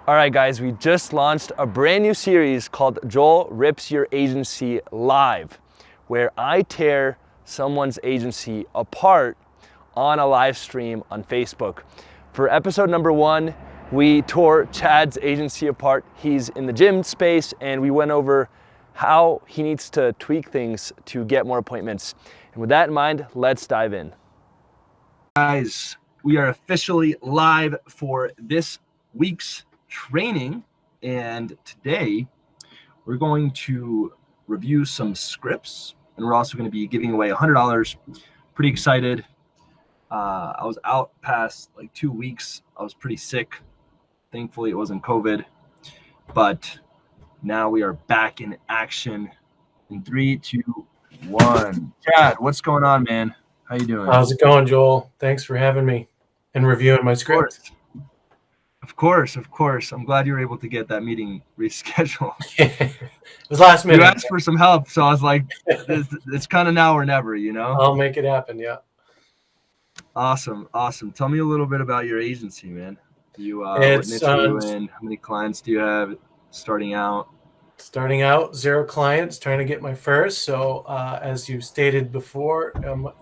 All right, guys, we just launched a brand new series called Joel Rips Your Agency Live, where I tear someone's agency apart on a live stream on Facebook. For episode number 1, we tore Chad's agency apart. He's in the gym space, and we went over how he needs to tweak things to get more appointments. And with that in mind, let's dive in. Guys, we are officially live for this week's training, and today we're going to review some scripts, and we're also going to be giving away $100. Pretty excited. I was out past like 2 weeks. I was pretty sick. Thankfully it wasn't COVID, but now we are back in action in 3, 2, 1. Chad, what's going on, man? How you doing? How's it going, Joel? Thanks for having me and reviewing my script. Of course. I'm glad you were able to get that meeting rescheduled. It was last minute. You asked for some help, so I was like, it's kind of now or never, you know? I'll make it happen, yeah. Awesome. Tell me a little bit about your agency, man. What niche are you in? How many clients do you have starting out? Starting out, 0 clients, trying to get my first. So as you stated before,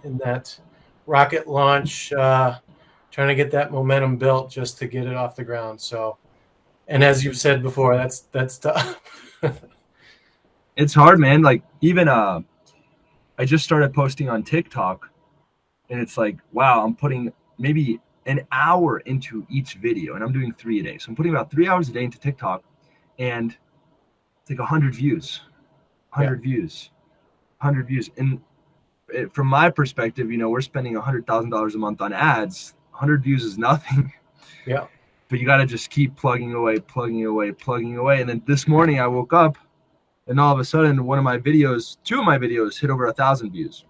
in that rocket launch, trying to get that momentum built just to get it off the ground. So, and as you've said before, that's tough. It's hard, man. Like even I just started posting on TikTok, and it's like, wow, I'm putting maybe an hour into each video, and I'm doing 3 a day. So I'm putting about 3 hours a day into TikTok, and it's like 100 views, 100 views. And from my perspective, you know, we're spending $100,000 a month on ads. 100 views is nothing. Yeah. But you got to just keep plugging away. And then this morning I woke up, and all of a sudden two of my videos hit over 1,000 views.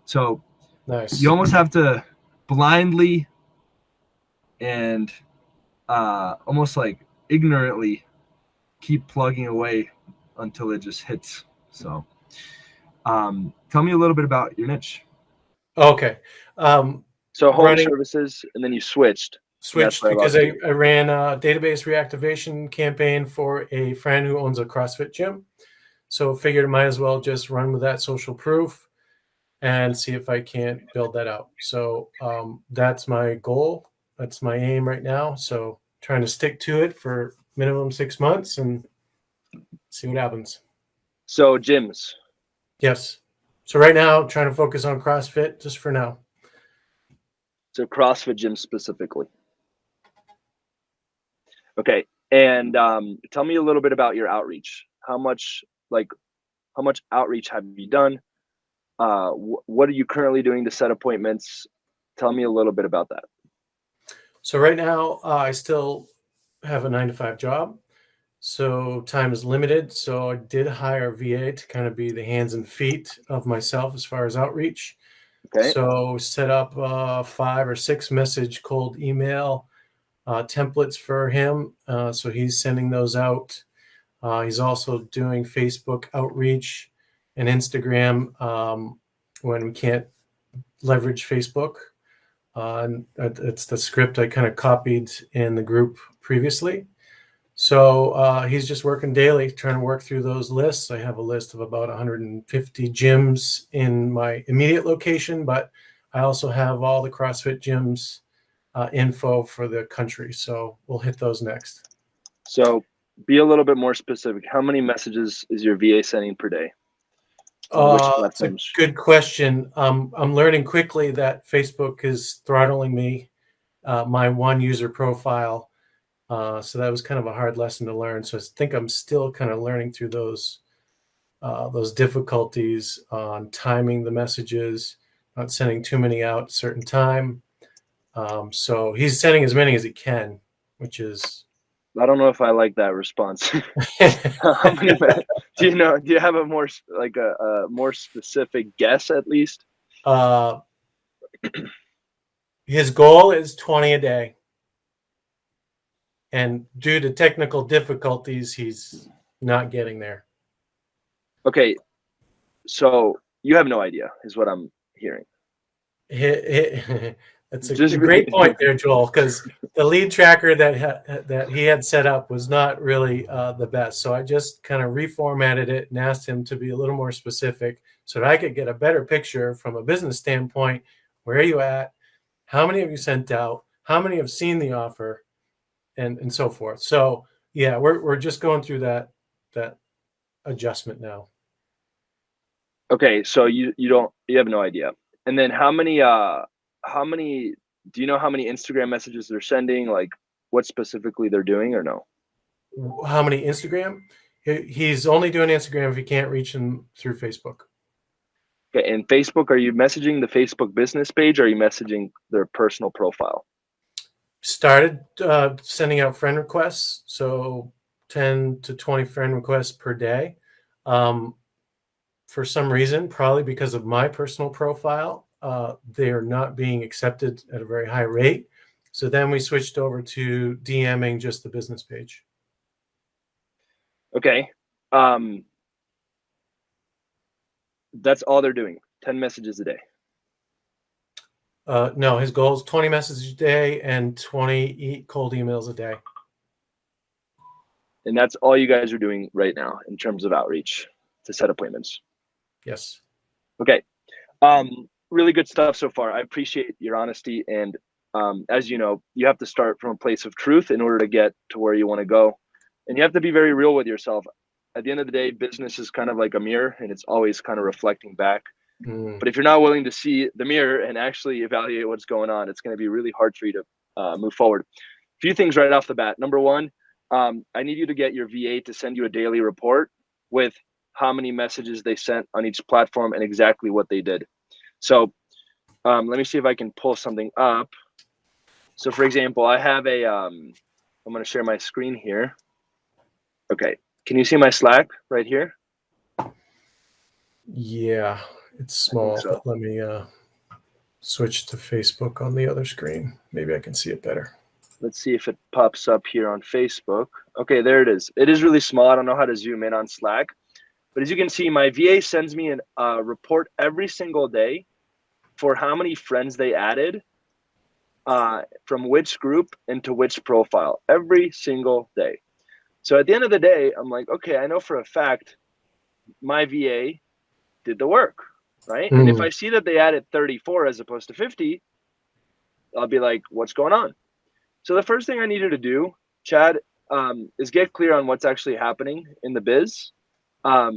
So nice. You almost have to blindly and almost like ignorantly keep plugging away until it just hits. So tell me a little bit about your niche. Okay. So home services, and then you switched Because I ran a database reactivation campaign for a friend who owns a CrossFit gym. So figured I might as well just run with that social proof and see if I can't build that out. So that's my goal. That's my aim right now. So trying to stick to it for minimum 6 months and see what happens. So gyms. Yes. So right now, trying to focus on CrossFit just for now. So CrossFit gyms specifically. Okay. And tell me a little bit about your outreach. How much outreach have you done? What are you currently doing to set appointments? Tell me a little bit about that. So right now, I still have a 9-to-5 job. So time is limited. So I did hire a VA to kind of be the hands and feet of myself as far as outreach. Okay. So set up 5 or 6 message cold email templates for him. So he's sending those out. He's also doing Facebook outreach and Instagram when we can't leverage Facebook. And it's the script I kind of copied in the group previously. So he's just working daily, trying to work through those lists. I have a list of about 150 gyms in my immediate location, but I also have all the CrossFit gyms info for the country. So we'll hit those next. So be a little bit more specific. How many messages is your VA sending per day? That's a good question. I'm learning quickly that Facebook is throttling me, my one user profile. So that was kind of a hard lesson to learn. So I think I'm still kind of learning through those difficulties on timing the messages, not sending too many out at a certain time. So he's sending as many as he can, which is. I don't know if I like that response. Do you have a more specific guess at least? His goal is 20 a day. And due to technical difficulties, he's not getting there. Okay. So you have no idea is what I'm hearing. It's a Just great point there, Joel, because the lead tracker that he had set up was not really the best. So I just kind of reformatted it and asked him to be a little more specific so that I could get a better picture from a business standpoint. Where are you at? How many have you sent out? How many have seen the offer? And so forth. So yeah, we're just going through that adjustment now. Okay, so you have no idea. And then how many do you know how many Instagram messages they're sending, like what specifically they're doing, or no? How many Instagram? He's only doing Instagram if he can't reach him through Facebook. Okay, and Facebook, are you messaging the Facebook business page, or are you messaging their personal profile? Started sending out friend requests, so 10 to 20 friend requests per day. For some reason, probably because of my personal profile, they are not being accepted at a very high rate. So then we switched over to DMing just the business page. Okay. That's all they're doing, 10 messages a day. No, his goal is 20 messages a day and 20 cold emails a day. And that's all you guys are doing right now in terms of outreach to set appointments. Yes. Okay. Really good stuff so far. I appreciate your honesty. And as you know, you have to start from a place of truth in order to get to where you want to go. And you have to be very real with yourself. At the end of the day, business is kind of like a mirror, and it's always kind of reflecting back. But if you're not willing to see the mirror and actually evaluate what's going on, it's going to be really hard for you to move forward. A few things right off the bat. Number one, I need you to get your VA to send you a daily report with how many messages they sent on each platform and exactly what they did. So let me see if I can pull something up. So for example, I have I'm going to share my screen here. Okay. Can you see my Slack right here? Yeah, it's small. So. Let me switch to Facebook on the other screen. Maybe I can see it better. Let's see if it pops up here on Facebook. Okay, there it is. It is really small. I don't know how to zoom in on Slack. But as you can see, my VA sends me a report every single day for how many friends they added from which group into which profile every single day. So at the end of the day, I'm like, okay, I know for a fact my VA did the work, right? And if I see that they added 34 as opposed to 50, I'll be like, what's going on? So the first thing I need you to do, Chad, is get clear on what's actually happening in the biz. I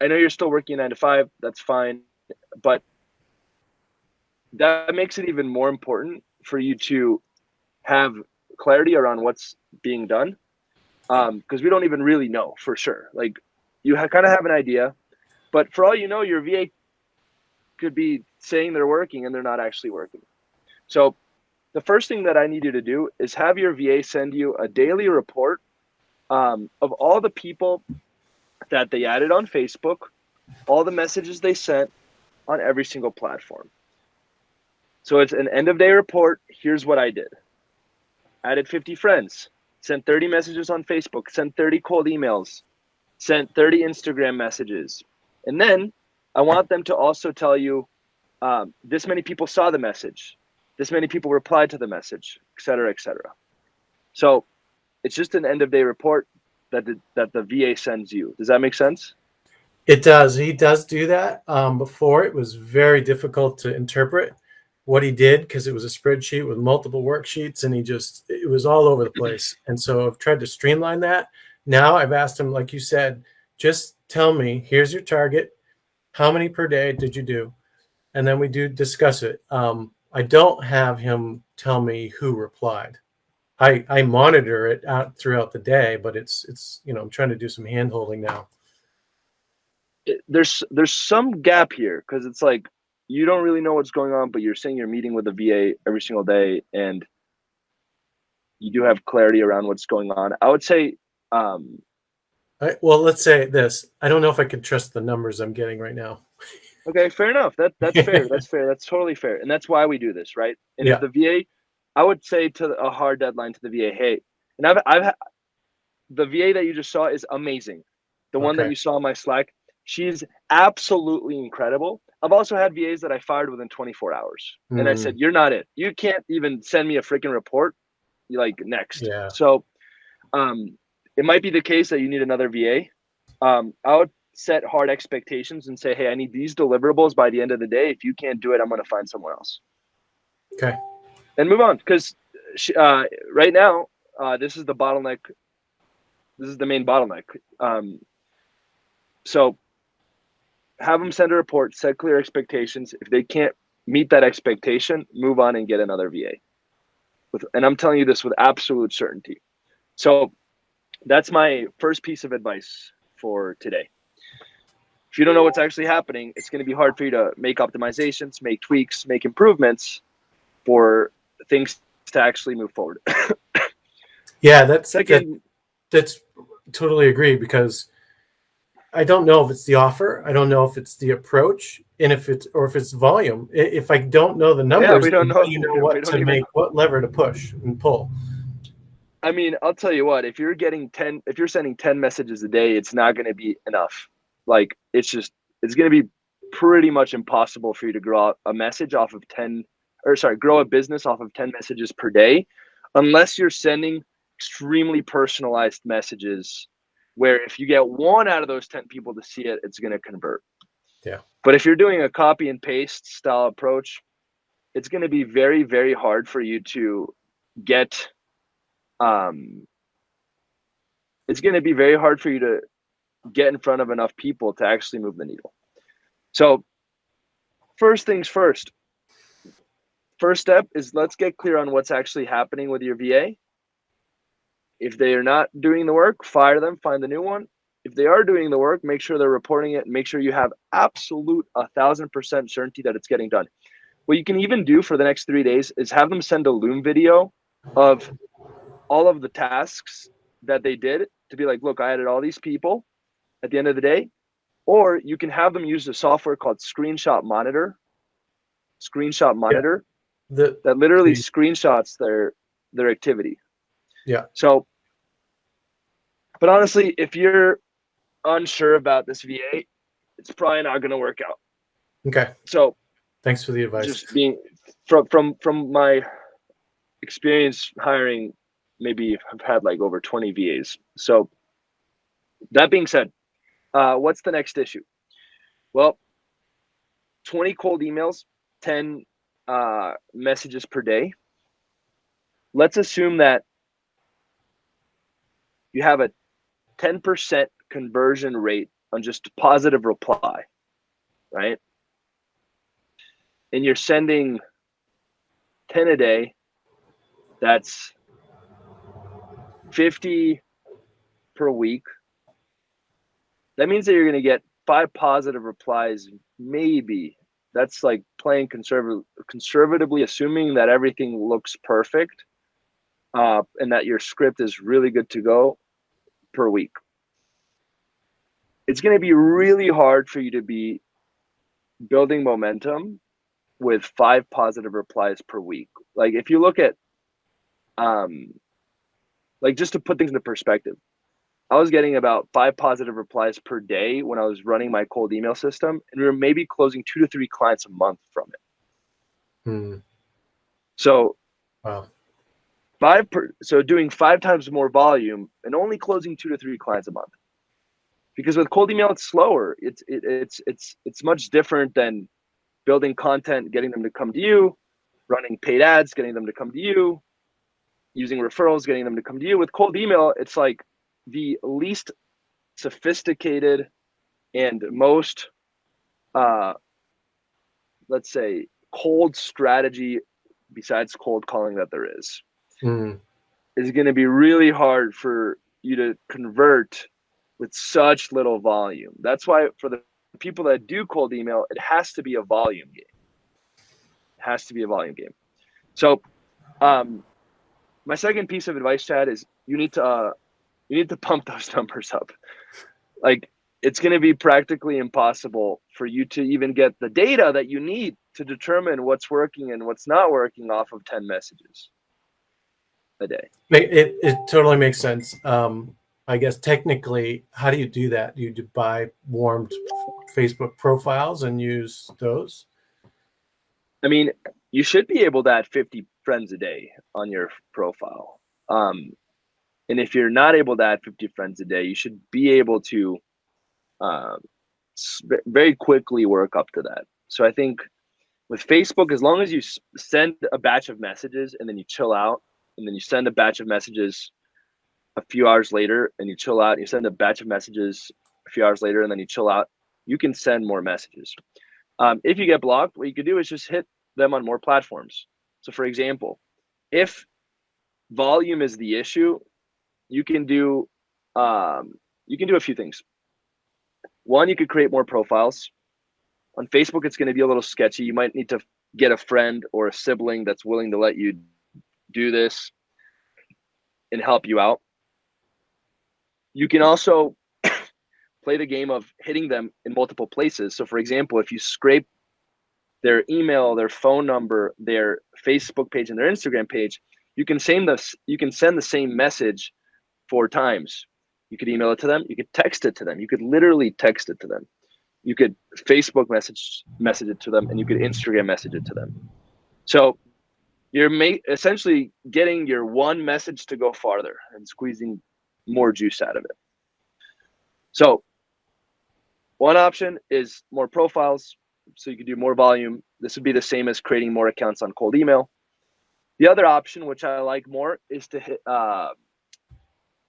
know you're still working 9 to 5. That's fine. But that makes it even more important for you to have clarity around what's being done. Because we don't even really know for sure. Like you kind of have an idea, but for all you know, your VA could be saying they're working and they're not actually working. So the first thing that I need you to do is have your VA send you a daily report of all the people that they added on Facebook, all the messages they sent on every single platform. So it's an end of day report. Here's what I did. Added 50 friends, sent 30 messages on Facebook, sent 30 cold emails, sent 30 Instagram messages. And then I want them to also tell you this many people saw the message, this many people replied to the message, et cetera, et cetera. So it's just an end of day report that the VA sends you. Does that make sense? It does. He does do that. Before, it was very difficult to interpret what he did because it was a spreadsheet with multiple worksheets, and it was all over the place. And so I've tried to streamline that. Now I've asked him, like you said, just tell me, here's your target. How many per day did you do? And then we do discuss it. I don't have him tell me who replied. I monitor it out throughout the day, but it's I'm trying to do some hand holding now. There's some gap here because it's like you don't really know what's going on, but you're saying you're meeting with the VA every single day and you do have clarity around what's going on. I would say well, let's say this. I don't know if I could trust the numbers I'm getting right now. Okay, fair enough. That's fair. That's fair. That's totally fair. And that's why we do this, right? And Yeah. if the VA, I would say to a hard deadline to the VA, hey, and I've the VA that you just saw is amazing. The one that you saw in my Slack, she's absolutely incredible. I've also had VAs that I fired within 24 hours. And I said, you're not it. You can't even send me a freaking report. You're like, next. Yeah. So it might be the case that you need another VA. I would set hard expectations and say, hey, I need these deliverables by the end of the day. If you can't do it, I'm going to find someone else. Okay. And move on. Because right now, this is the bottleneck. This is the main bottleneck. So have them send a report, set clear expectations. If they can't meet that expectation, move on and get another VA. And I'm telling you this with absolute certainty. So that's my first piece of advice for today. If you don't know what's actually happening, it's going to be hard for you to make optimizations, make tweaks, make improvements for things to actually move forward. Yeah, that's totally agree, because I don't know if it's the offer, I don't know if it's the approach, and if it's volume. If I don't know the numbers, we don't know. You know what to make, what lever to push and pull. I mean, I'll tell you what, if you're sending 10 messages a day, it's not going to be enough. Like, it's going to be pretty much impossible for you to grow a business off of 10 messages per day, unless you're sending extremely personalized messages where if you get 1 out of those 10 people to see it, it's going to convert. Yeah. But if you're doing a copy and paste style approach, it's going to be very, very hard for you to get it's going to be very hard for you to get in front of enough people to actually move the needle. So first things first. First step is, let's get clear on what's actually happening with your VA. If they are not doing the work, fire them, find a new one. If they are doing the work, make sure they're reporting it, and make sure you have absolute 1,000% certainty that it's getting done. What you can even do for the next 3 days is have them send a Loom video of all of the tasks that they did, to be like, look, I added all these people at the end of the day. Or you can have them use a software called Screenshot Monitor. That literally screenshots their activity. Yeah. So, but honestly, if you're unsure about this VA, it's probably not going to work out. Okay. So, thanks for the advice. Just being from my experience hiring, maybe I've had like over 20 VAs. So, that being said, what's the next issue? Well, 20 cold emails, 10 messages per day. Let's assume that you have a 10% conversion rate on just positive reply, right? And you're sending 10 a day. That's 50 per week. That means that you're going to get 5 positive replies, maybe. That's like playing conservatively, assuming that everything looks perfect and that your script is really good to go per week. It's going to be really hard for you to be building momentum with 5 positive replies per week. Like, if you look at, like, just to put things into perspective, I was getting about 5 positive replies per day when I was running my cold email system, and we were maybe closing 2 to 3 clients a month from it. So, wow. So doing 5 times more volume and only closing 2 to 3 clients a month. Because with cold email, it's slower. It's much different than building content, getting them to come to you, running paid ads, getting them to come to you, using referrals, getting them to come to you. With cold email, it's like the least sophisticated and most, let's say, cold strategy besides cold calling that there is. Is going to be really hard for you to convert with such little volume. That's why for the people that do cold email, it has to be a volume game. It has to be a volume game. So my second piece of advice, Chad, is you need to pump those numbers up. Like, it's going to be practically impossible for you to even get the data that you need to determine what's working and what's not working off of 10 messages a day. It totally makes sense. I guess technically, how do you do that? Do you buy warmed Facebook profiles and use those? I mean, you should be able to add 50 friends a day on your profile. And if you're not able to add 50 friends a day, you should be able to very quickly work up to that. So I think with Facebook, as long as you send a batch of messages and then you chill out, and then you send a batch of messages a few hours later and you chill out, and you send a batch of messages a few hours later and then you chill out, you can send more messages. If you get blocked, what you could do is just hit them on more platforms. So for example, if volume is the issue, you can do a few things. One, you could create more profiles. On Facebook, it's going to be a little sketchy. You might need to get a friend or a sibling that's willing to let you do this and help you out. You can also play the game of hitting them in multiple places. So for example, if you scrape their email, their phone number, their Facebook page, and their Instagram page, you can send the same message 4 times. You could email it to them. You could text it to them. You could literally text it to them. You could Facebook message it to them, and you could Instagram message it to them. So you're essentially getting your one message to go farther and squeezing more juice out of it. So one option is more profiles, so you could do more volume. This would be the same as creating more accounts on cold email. The other option, which I like more, is to hit,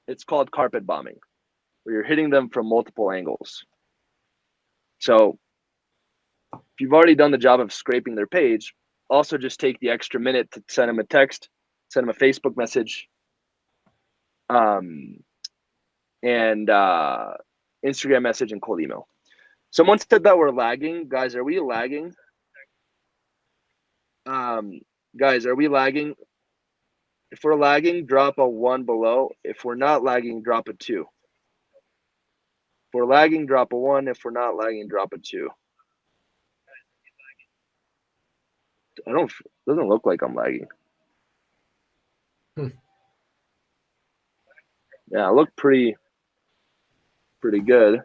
it's called carpet bombing, where you're hitting them from multiple angles. So if you've already done the job of scraping their page, also just take the extra minute to send them a text, send them a Facebook message, and Instagram message and cold email. Someone said that we're lagging. Guys, are we lagging? Guys, are we lagging? If we're lagging, drop a 1 below. If we're not lagging, drop a 2. If we're lagging, drop a 1. If we're not lagging, drop a 2. Doesn't look like I'm lagging. Yeah, I look pretty good.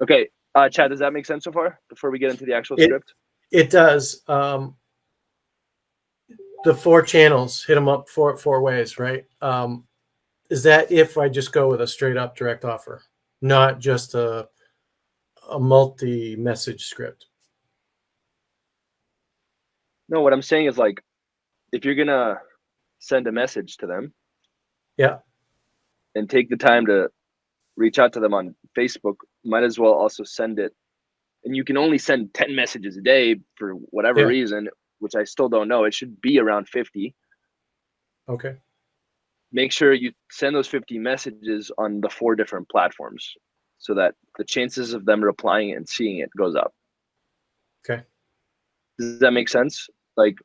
Okay, Chad, does that make sense so far before we get into the actual script? It does. The 4 channels, hit them up 4 ways, right? Is that if I just go with a straight up direct offer, not just a multi-message script? No, what I'm saying is, like, if you're gonna send a message to them, yeah, and take the time to reach out to them on Facebook, might as well also send it. And you can only send 10 messages a day for whatever reason, which I still don't know. It should be around 50. Okay. Make sure you send those 50 messages on the 4 different platforms so that the chances of them replying and seeing it goes up. Okay. Does that make sense? Like,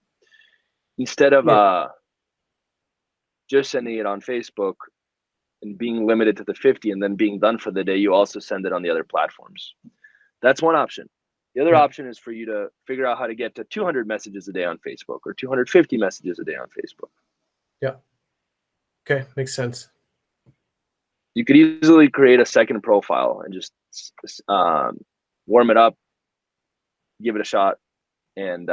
instead of just sending it on Facebook and being limited to the 50 and then being done for the day, you also send it on the other platforms. That's one option. The other option is for you to figure out how to get to 200 messages a day on Facebook or 250 messages a day on Facebook. Yeah. Okay, makes sense. You could easily create a second profile and just warm it up, give it a shot, and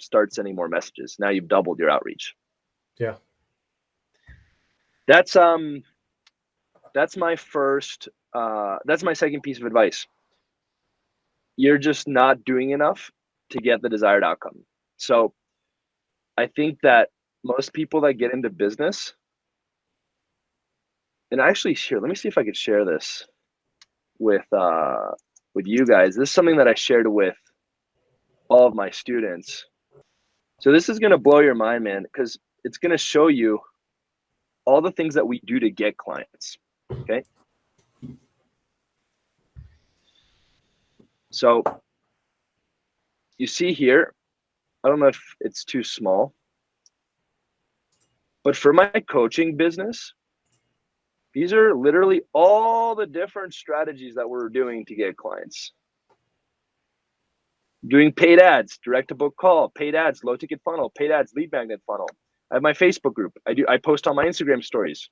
start sending more messages. Now you've doubled your outreach. Yeah. That's my second piece of advice. You're just not doing enough to get the desired outcome. So I think that most people that get into business, and actually here, let me see if I could share this with you guys. This is something that I shared with all of my students. So this is going to blow your mind, man, because it's going to show you all the things that we do to get clients. Okay. So you see here, I don't know if it's too small, but for my coaching business, these are literally all the different strategies that we're doing to get clients. Doing paid ads, direct to book call, paid ads, low ticket funnel, paid ads, lead magnet funnel. I have my Facebook group. I post on my Instagram stories.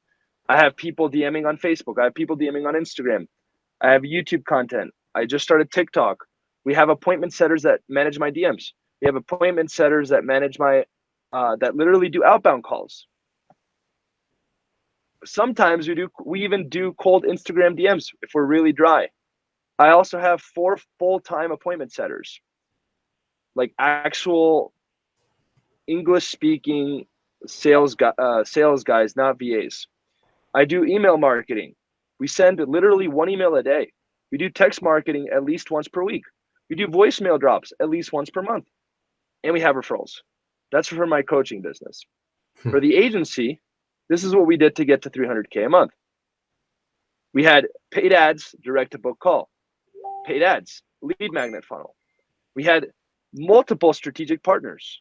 I have people DMing on Facebook. I have people DMing on Instagram. I have YouTube content. I just started TikTok. We have appointment setters that manage my DMs. We have appointment setters that manage my, that literally do outbound calls. Sometimes we even do cold Instagram DMs if we're really dry. I also have 4 full-time appointment setters, like actual English-speaking sales guys, not VAs. I do email marketing. We send literally 1 email a day. We do text marketing at least once per week. We do voicemail drops at least once per month. And we have referrals. That's for my coaching business. For the agency, this is what we did to get to 300K a month. We had paid ads, direct to book call, paid ads, lead magnet funnel. We had multiple strategic partners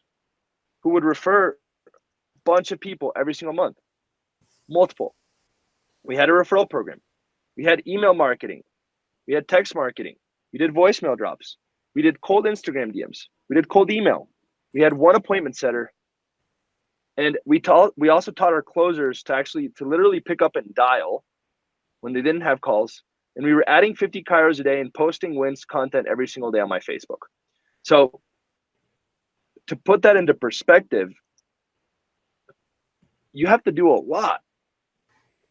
who would refer a bunch of people every single month, multiple. We had a referral program. We had email marketing. We had text marketing. We did voicemail drops. We did cold Instagram DMs. We did cold email. We had 1 appointment setter. And we also taught our closers to literally pick up and dial when they didn't have calls. And we were adding 50 Kairos a day and posting wins content every single day on my Facebook. So to put that into perspective, you have to do a lot.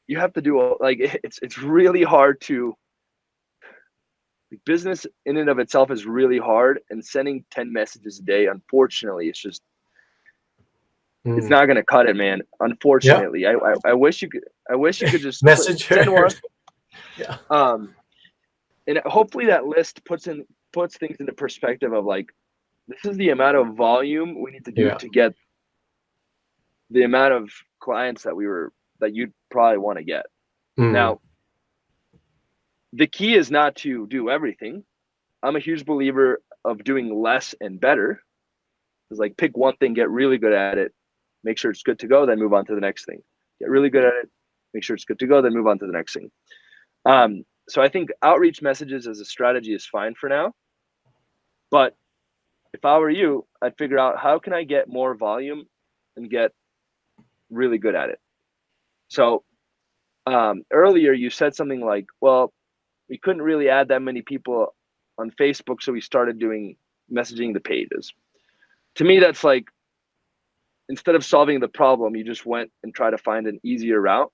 You have to do it's really hard to, business in and of itself is really hard, and sending 10 messages a day, unfortunately, it's just, it's not going to cut it, man. Unfortunately, yeah. I wish you could just message send one. Yeah. And hopefully that list puts things into perspective of like, this is the amount of volume we need to do to get the amount of clients that you'd probably want to get. Now, the key is not to do everything. I'm a huge believer of doing less and better. It's like, pick one thing, get really good at it, make sure it's good to go, then move on to the next thing. Get really good at it, make sure it's good to go, then move on to the next thing. So I think outreach messages as a strategy is fine for now. But if I were you, I'd figure out, how can I get more volume and get really good at it? So earlier you said something like, well, we couldn't really add that many people on Facebook, so we started doing messaging the pages. To me, that's like, instead of solving the problem, you just went and tried to find an easier route.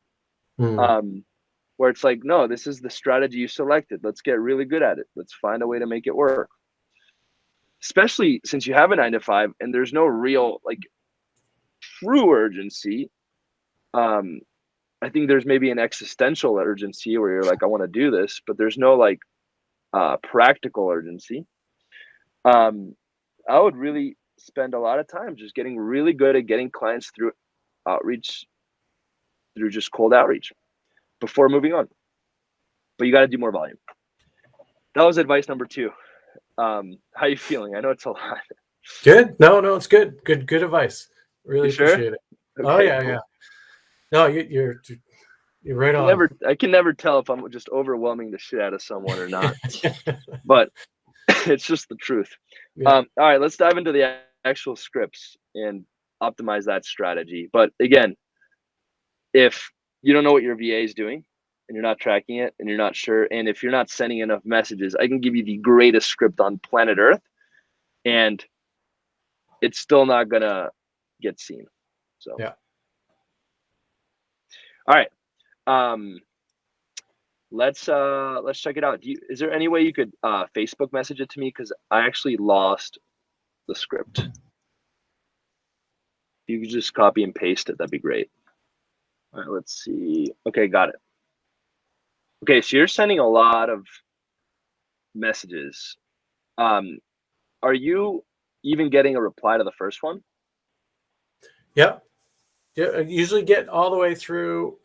Where it's like, no, this is the strategy you selected. Let's get really good at it. Let's find a way to make it work. Especially since you have a 9-to-5 and there's no real, like, true urgency. I think there's maybe an existential urgency where you're like, I want to do this, but there's no like practical urgency. I would really spend a lot of time just getting really good at getting clients through outreach, through just cold outreach before moving on. But you got to do more volume. That was advice number 2. How are you feeling? I know it's a lot. Good. No, it's good. Good advice. Really sure? appreciate it. Okay, oh yeah, cool. Yeah. No, you're right on. I can never tell if I'm just overwhelming the shit out of someone or not. But it's just the truth. Yeah. All right, let's dive into the actual scripts and optimize that strategy. But again, if you don't know what your VA is doing and you're not tracking it and you're not sure, and if you're not sending enough messages, I can give you the greatest script on planet Earth and it's still not gonna get seen. So yeah. All right. Let's check it out. Is there any way you could Facebook message it to me? Because I actually lost the script. If you could just copy and paste it, that'd be great. All right, let's see. Okay, got it. Okay, so you're sending a lot of messages. Are you even getting a reply to the first one? Yeah. Yeah, I usually get all the way through.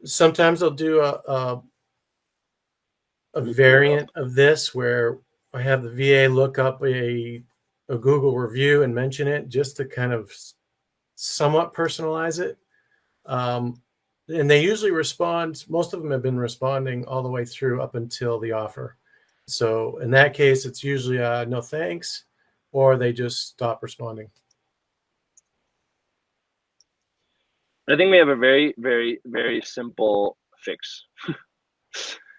Sometimes I'll do a variant of this where I have the VA look up a Google review and mention it just to kind of somewhat personalize it. And they usually respond. Most of them have been responding all the way through up until the offer. So in that case, it's usually no thanks, or they just stop responding. I think we have a very, very, very simple fix.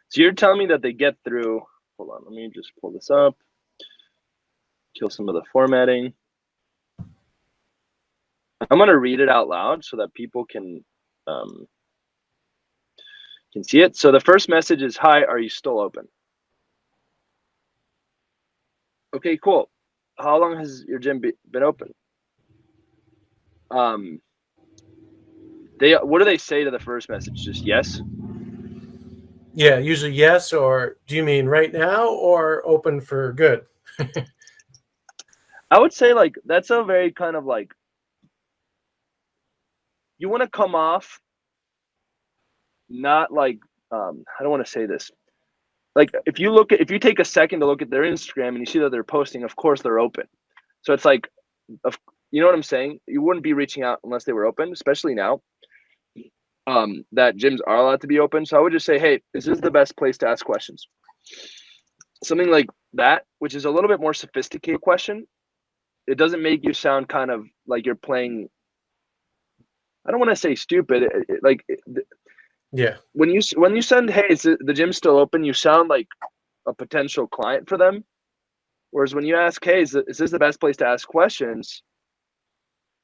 So you're telling me that they get through, hold on, let me just pull this up, kill some of the formatting. I'm going to read it out loud so that people can see it. So the first message is, hi, are you still open? Okay, cool. How long has your gym been open? What do they say to the first message? Just yes? Yeah, usually yes. Or do you mean right now or open for good? I would say like that's a very kind of like, you want to come off not like I don't want to say this. Like if you take a second to look at their Instagram and you see that they're posting, of course they're open. So it's like, you know what I'm saying? You wouldn't be reaching out unless they were open, especially now that gyms are allowed to be open. So I would just say, hey, this is the best place to ask questions. Something like that, which is a little bit more sophisticated question. It doesn't make you sound kind of like you're playing, I don't want to say stupid. Yeah. When you send, hey, is the gym still open? You sound like a potential client for them. Whereas when you ask, hey, is this the best place to ask questions?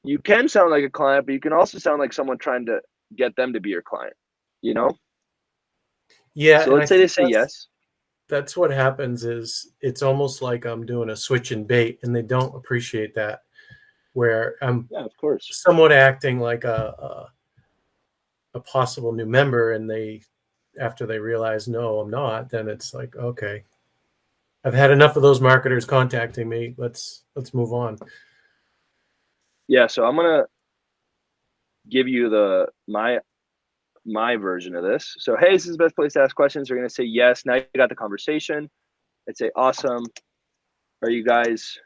You can sound like a client, but you can also sound like someone trying to get them to be your client, you know? Yeah. So And let's say they say yes. That's what happens is it's almost like I'm doing a switch and bait, and they don't appreciate that, where I'm Yeah, of course. somewhat acting like a possible new member, and after they realize, no, I'm not, then it's like, okay, I've had enough of those marketers contacting me. Let's move on. Yeah, so I'm gonna give you my version of this. So, hey, this is the best place to ask questions. They're gonna say yes. Now you got the conversation. I'd say, awesome. Are you guys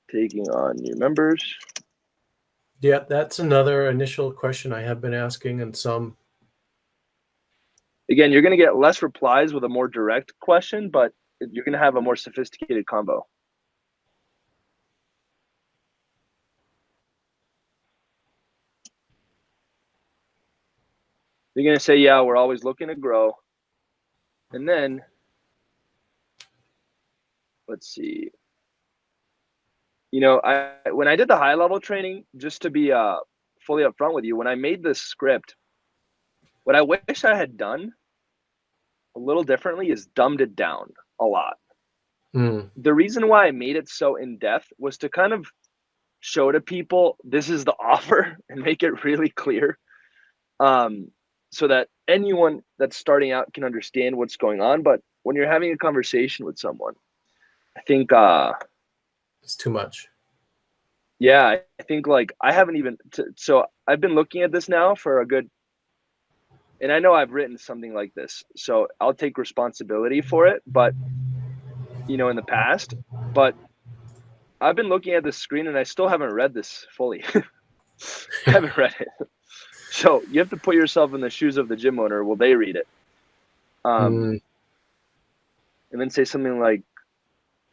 taking on new members? Yeah, that's another initial question I have been asking, and some. Again, you're gonna get less replies with a more direct question, but you're gonna have a more sophisticated combo. You're going to say, yeah, we're always looking to grow. And then, let's see. You know, when I did the high level training, just to be fully upfront with you, when I made this script, what I wish I had done a little differently is dumbed it down a lot. The reason why I made it so in depth was to kind of show to people this is the offer and make it really clear, so that anyone that's starting out can understand what's going on. But when you're having a conversation with someone, I think it's too much. Yeah, I think like I haven't even so I've been looking at this now for a good, and I know I've written something like this, so I'll take responsibility for it, but you know, in the past, but I've been looking at this screen and I still haven't read this fully. I haven't read it. So you have to put yourself in the shoes of the gym owner. Will they read it? And then say something like,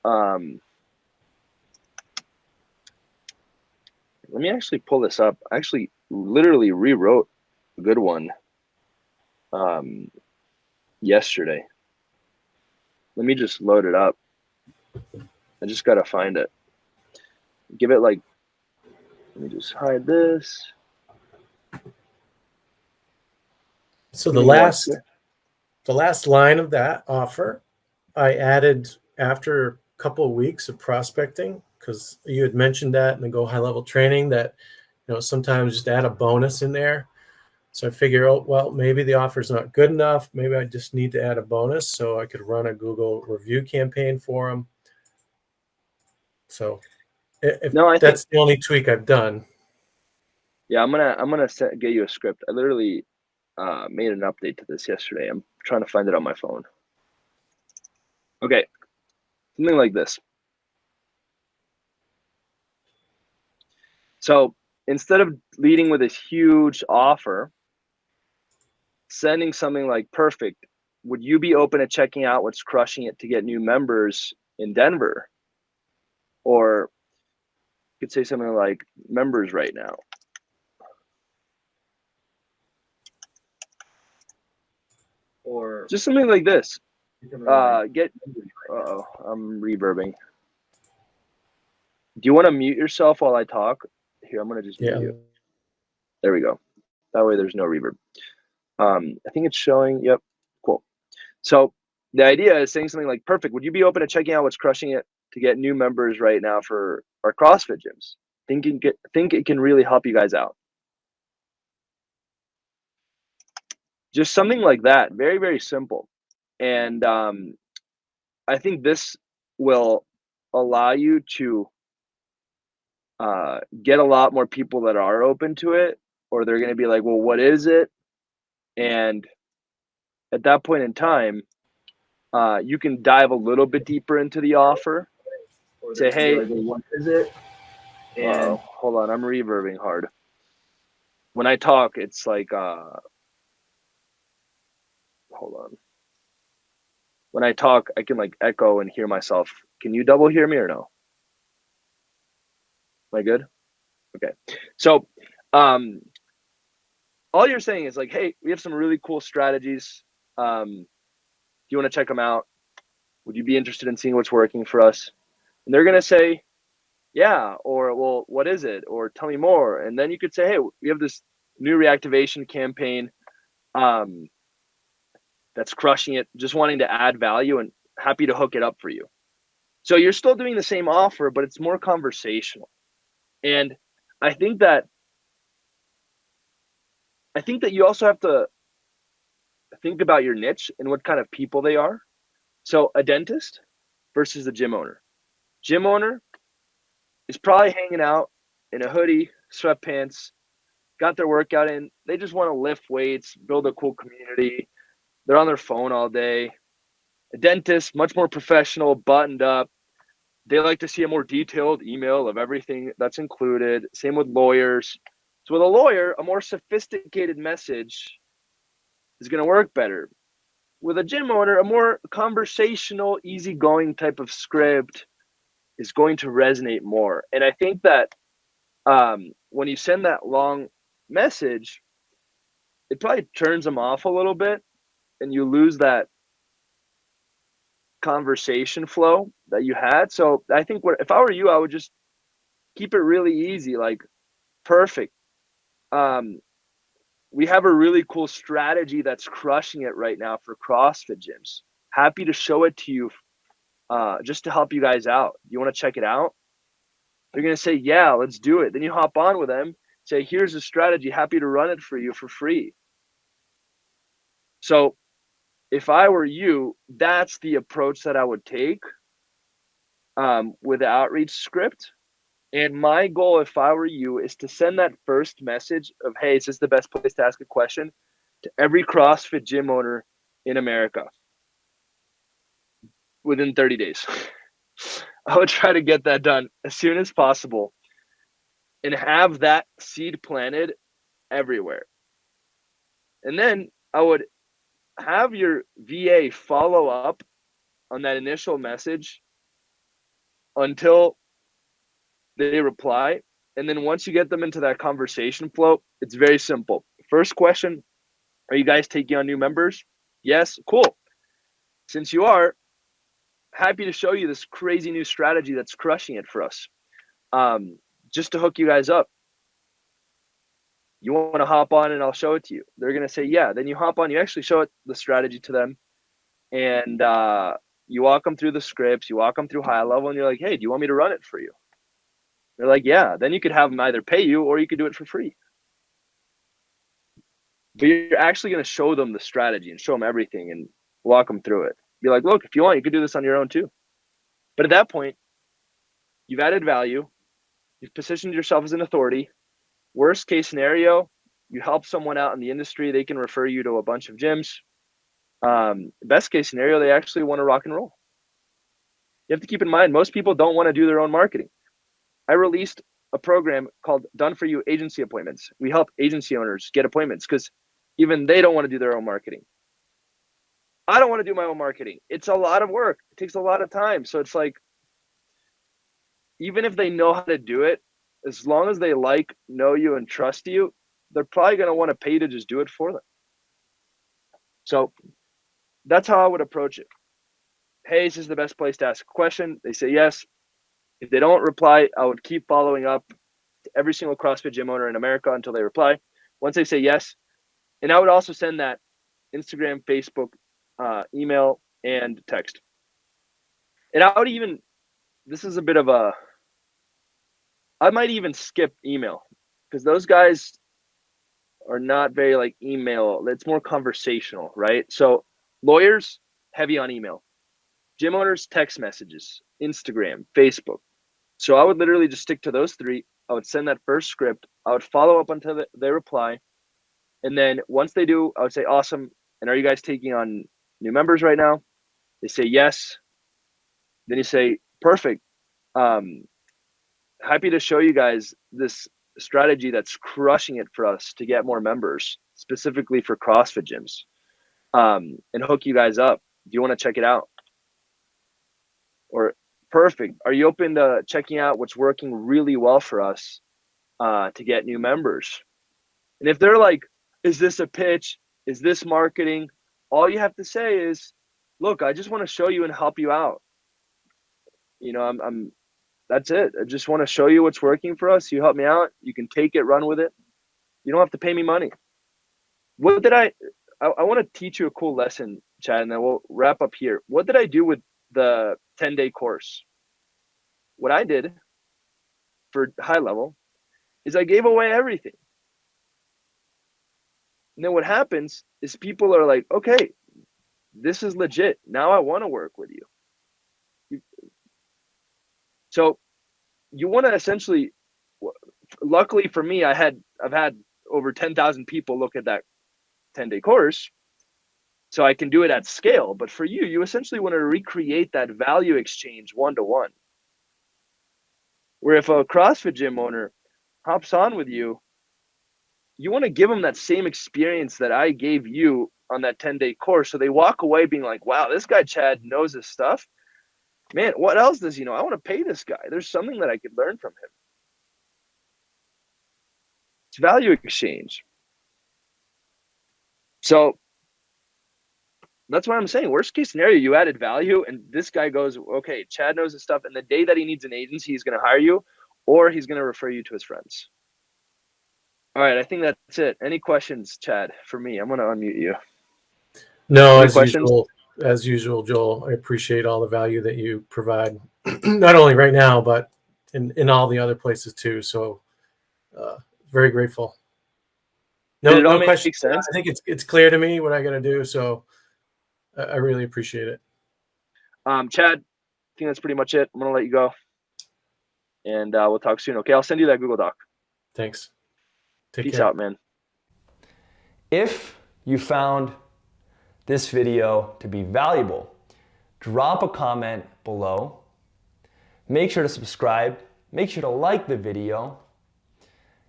let me actually pull this up. I actually literally rewrote a good one yesterday. Let me just load it up. I just got to find it. Give it like, let me just hide this. So the last line of that offer, I added after a couple of weeks of prospecting, because you had mentioned that in the Go High Level training that, you know, sometimes just add a bonus in there. So I figure, oh, well, maybe the offer's not good enough. Maybe I just need to add a bonus so I could run a Google review campaign for them. So that's the only tweak I've done. Yeah, I'm gonna get you a script. I literally made an update to this yesterday. I'm trying to find it on my phone. Okay, something like this. So instead of leading with this huge offer, sending something like, perfect, would you be open to checking out what's crushing it to get new members in Denver? Or you could say something like, members right now. Just something like this. Uh-oh, I'm reverbing. Do you want to mute yourself while I talk? Here, I'm going to just mute you. There we go. That way there's no reverb. I think it's showing. Yep. Cool. So the idea is saying something like, perfect. Would you be open to checking out what's crushing it to get new members right now for our CrossFit gyms? Think it can really help you guys out. Just something like that. Very, very simple. And I think this will allow you to get a lot more people that are open to it, or they're going to be like, well, what is it? And at that point in time, you can dive a little bit deeper into the offer. Say, hey, like, well, what is it? And hold on, I'm reverbing hard. When I talk, it's like, hold on. When I talk, I can like echo and hear myself. Can you double hear me or no? Am I good? Okay. So all you're saying is like, hey, we have some really cool strategies. Do you want to check them out? Would you be interested in seeing what's working for us? And they're going to say, yeah, or, well, what is it? Or tell me more. And then you could say, hey, we have this new reactivation campaign that's crushing it, just wanting to add value and happy to hook it up for you. So you're still doing the same offer, but it's more conversational. And I think that you also have to think about your niche and what kind of people they are. So a dentist versus a gym owner. Gym owner is probably hanging out in a hoodie, sweatpants, got their workout in. They just want to lift weights, build a cool community. They're on their phone all day. A dentist, much more professional, buttoned up. They like to see a more detailed email of everything that's included. Same with lawyers. So with a lawyer, a more sophisticated message is going to work better. With a gym owner, a more conversational, easygoing type of script is going to resonate more. And I think that when you send that long message, it probably turns them off a little bit and you lose that conversation flow that you had. So I think if I were you, I would just keep it really easy, like perfect. We have a really cool strategy that's crushing it right now for CrossFit gyms. Happy to show it to you just to help you guys out. You want to check it out? They're going to say, yeah, let's do it. Then you hop on with them, say, here's the strategy. Happy to run it for you for free. So if I were you, that's the approach that I would take with the outreach script. And my goal, if I were you, is to send that first message of, hey, is this the best place to ask a question, to every CrossFit gym owner in America within 30 days. I would try to get that done as soon as possible and have that seed planted everywhere. And then I would have your VA follow up on that initial message until they reply. And then once you get them into that conversation flow, it's very simple. First question, are you guys taking on new members? Yes, cool. Since you are, happy to show you this crazy new strategy that's crushing it for us. Just to hook you guys up. You want to hop on and I'll show it to you. They're going to say, yeah. Then you hop on, you actually show it, the strategy to them. And you walk them through the scripts, you walk them through HighLevel, and you're like, hey, do you want me to run it for you? They're like, yeah. Then you could have them either pay you or you could do it for free. But you're actually going to show them the strategy and show them everything and walk them through it. Be like, look, if you want, you could do this on your own too. But at that point, you've added value. You've positioned yourself as an authority. Worst case scenario, you help someone out in the industry. They can refer you to a bunch of gyms. Best case scenario, they actually want to rock and roll. You have to keep in mind, most people don't want to do their own marketing. I released a program called Done For You Agency Appointments. We help agency owners get appointments because even they don't want to do their own marketing. I don't want to do my own marketing. It's a lot of work. It takes a lot of time. So it's like, even if they know how to do it, as long as they like, know you, and trust you, they're probably going to want to pay to just do it for them. So that's how I would approach it. Hey, is this the best place to ask a question? They say yes. If they don't reply, I would keep following up to every single CrossFit gym owner in America until they reply. Once they say yes, and I would also send that Instagram, Facebook, email, and text. And I would even, this is a bit of a, I might even skip email because those guys are not very like email. It's more conversational, right? So lawyers, heavy on email. Gym owners, text messages, Instagram, Facebook. So I would literally just stick to those three. I would send that first script. I would follow up until they reply. And then once they do, I would say, awesome. And are you guys taking on new members right now? They say yes. Then you say, perfect. Happy to show you guys this strategy that's crushing it for us to get more members, specifically for CrossFit gyms, and hook you guys up. Do you want to check it out? Or perfect. Are you open to checking out what's working really well for us to get new members? And if they're like, is this a pitch? Is this marketing? All you have to say is, look, I just want to show you and help you out. You know, that's it. I just want to show you what's working for us. You help me out. You can take it, run with it. You don't have to pay me money. What did I want to teach you a cool lesson, Chad, and then we'll wrap up here. What did I do with the 10-day course? What I did for HighLevel is I gave away everything. And then what happens is people are like, okay, this is legit. Now I want to work with you. So you want to essentially, luckily for me, I've had over 10,000 people look at that 10-day course. So I can do it at scale. But for you, you essentially want to recreate that value exchange one-to-one. Where if a CrossFit gym owner hops on with you, you want to give them that same experience that I gave you on that 10-day course. So they walk away being like, wow, this guy Chad knows his stuff. Man, what else does he know? I want to pay this guy. There's something that I could learn from him. It's value exchange. So that's what I'm saying. Worst case scenario, you added value and this guy goes, okay, Chad knows his stuff. And the day that he needs an agency, he's going to hire you or he's going to refer you to his friends. All right, I think that's it. Any questions, Chad, for me? I'm going to unmute you. No, as usual, Joel, I appreciate all the value that you provide, not only right now, but in all the other places too. So very grateful. No question. I think it's clear to me what I got to do. So I really appreciate it. Chad, I think that's pretty much it. I'm going to let you go. And we'll talk soon. Okay, I'll send you that Google Doc. Thanks. Peace out, man. If you found this video to be valuable, drop a comment below. Make sure to subscribe. Make sure to like the video.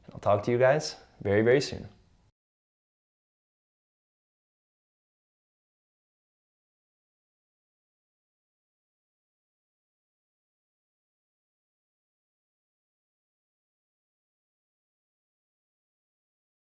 And I'll talk to you guys very, very soon.